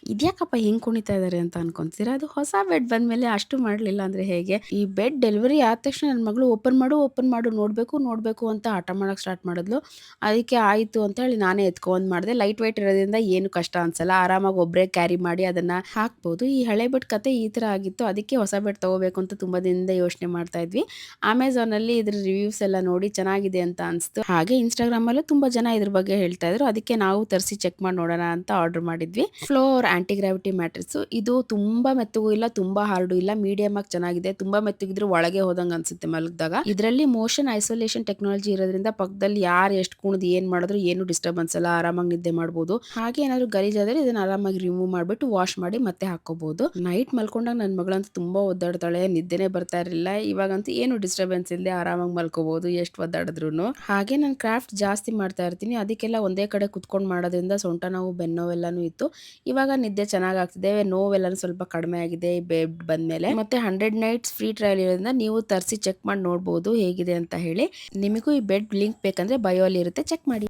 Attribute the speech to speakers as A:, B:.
A: ಇದ್ಯಾಕಪ್ಪ ಹಿಂಗ್ ಕುಣಿತಾ ಇದಾರೆ ಅಂತ ಅನ್ಕೊಂತೀರಾ? ಅದು ಹೊಸ ಬೆಡ್ ಬಂದ್ಮೇಲೆ ಅಷ್ಟು ಮಾಡ್ಲಿಲ್ಲ ಅಂದ್ರೆ ಹೇಗೆ? ಈ ಬೆಡ್ ಡೆಲಿವರಿ ಆದ ತಕ್ಷಣ ನನ್ನ ಮಗಳು ಓಪನ್ ಮಾಡು ನೋಡ್ಬೇಕು ಅಂತ ಹಠ ಮಾಡಕ್ ಸ್ಟಾರ್ಟ್ ಮಾಡಿದ್ಲು. ಅದಕ್ಕೆ ಆಯ್ತು ಅಂತ ಹೇಳಿ ನಾನೇ ಎತ್ಕೊಂಡ್ ಮಾಡ್ದೆ. ಲೈಟ್ ವೇಟ್ ಇರೋದ್ರಿಂದ ಏನು ಕಷ್ಟ ಅನ್ಸಲ್ಲ. ಆರಾಮಾಗಿ ಒಬ್ರೇ ಕ್ಯಾರಿ ಮಾಡಿ ಅದನ್ನ ಹಾಕ್ಬೋದು. ಈ ಹಳೆ ಬೆಡ್ ಕತೆ ಈ ತರ ಆಗಿತ್ತು. ಅದಕ್ಕೆ ಹೊಸ ಬೆಡ್ ತಗೋಬೇಕು ಅಂತ ತುಂಬಾ ದಿನದಿಂದ ಯೋಚನೆ ಮಾಡ್ತಾ ಇದ್ವಿ. ಅಮೆಜಾನಲ್ಲಿ ಇದ್ರ ರಿವ್ಯೂಸ್ ಎಲ್ಲ ನೋಡಿ ಚೆನ್ನಾಗಿದೆ ಅಂತ ಅನ್ಸ್ತು. ಹಾಗೆ ಇನ್‌ಸ್ಟಾಗ್ರಾಮಲ್ಲೂ ತುಂಬಾ ಜನ ಇದ್ರ ಬಗ್ಗೆ ಹೇಳ್ತಾ ಇದ್ರು. ಅದಕ್ಕೆ ನಾವು ತರಿಸಿ ಚೆಕ್ ಮಾಡಿ ನೋಡೋಣ ಅಂತ ಆರ್ಡರ್ ಮಾಡಿದ್ವಿ. Floor anti gravity matrix. ಇದು ತುಂಬಾ ಮೆತ್ತಗೂ ಇಲ್ಲ, ತುಂಬಾ ಹಾರ್ಡು ಇಲ್ಲ, ಮೀಡಿಯಮ್ ಆಗಿ ಚೆನ್ನಾಗಿದೆ. ತುಂಬಾ ಮೆತ್ತಗಿದ್ರೆ ಒಳಗೆ ಹೋದಂಗೆ ಅನ್ಸುತ್ತೆ ಮಲಗಿದಾಗ. ಇದರಲ್ಲಿ ಮೋಷನ್ ಐಸೋಲೇಷನ್ ಟೆಕ್ನಾಲಜಿ ಇರೋದ್ರಿಂದ ಪಕ್ಕದಲ್ಲಿ ಯಾರು ಎಷ್ಟು ಕುಣಿದು ಏನ್ ಮಾಡಿದ್ರು ಏನು ಡಿಸ್ಟರ್ಬೆನ್ಸ್ ಅಲ್ಲ, ಆರಾಮಾಗಿ ನಿದ್ದೆ ಮಾಡ್ಬೋದು. ಹಾಗೆ ಏನಾದ್ರು ಗಲೀಜಾದ್ರೆ ಇದನ್ನ ಆರಾಮಾಗಿ ರಿಮೂವ್ ಮಾಡ್ಬಿಟ್ಟು ವಾಶ್ ಮಾಡಿ ಮತ್ತೆ ಹಾಕೋಬಹುದು. ನೈಟ್ ಮಲ್ಕೊಂಡಾಗ ನನ್ನ ಮಗಳಂತೂ ತುಂಬಾ ಒದ್ದಾಡ್ತಾಳೆ, ನಿದ್ದೆನೆ ಬರ್ತಾ ಇರಲಿಲ್ಲ. ಇವಾಗಂತೂ ಏನು ಡಿಸ್ಟರ್ಬೆನ್ಸ್ ಇಲ್ಲದೆ ಆರಾಮಾಗಿ ಮಲ್ಕೋಬಹುದು ಎಷ್ಟು ಒದ್ದಾಡಿದ್ರು. ಹಾಗೆ ನಾನು ಕ್ರಾಫ್ಟ್ ಜಾಸ್ತಿ ಮಾಡ್ತಾ ಇರ್ತೀನಿ. ಅದಕ್ಕೆಲ್ಲ ಒಂದೇ ಕಡೆ ಕುತ್ಕೊಂಡು ಮಾಡೋದ್ರಿಂದ ಸೊಂಟ ನೋವು, ಬೆನ್ನೋವೆಲ್ಲಾನು ಇತ್ತು. ಇವಾಗ ನಿದ್ದೆ ಚೆನ್ನಾಗ್ ಆಗ್ತಿದೆ, ನೋವೆಲ್ಲನೂ ಸ್ವಲ್ಪ ಕಡಿಮೆ ಆಗಿದೆ ಈ ಬೆಡ್ ಬಂದ್ಮೇಲೆ. ಮತ್ತೆ 100 ನೈಟ್ಸ್ ಫ್ರೀ ಟ್ರಯಲ್ ಇರೋದ್ರಿಂದ ನೀವು ತರಿಸಿ ಚೆಕ್ ಮಾಡಿ ನೋಡ್ಬೋದು ಹೇಗಿದೆ ಅಂತ ಹೇಳಿ. ನಿಮಗೂ ಈ ಬೆಡ್ ಲಿಂಕ್ ಬೇಕಂದ್ರೆ ಬಯೋ ಅಲ್ಲಿ ಇರುತ್ತೆ, ಚೆಕ್ ಮಾಡಿ.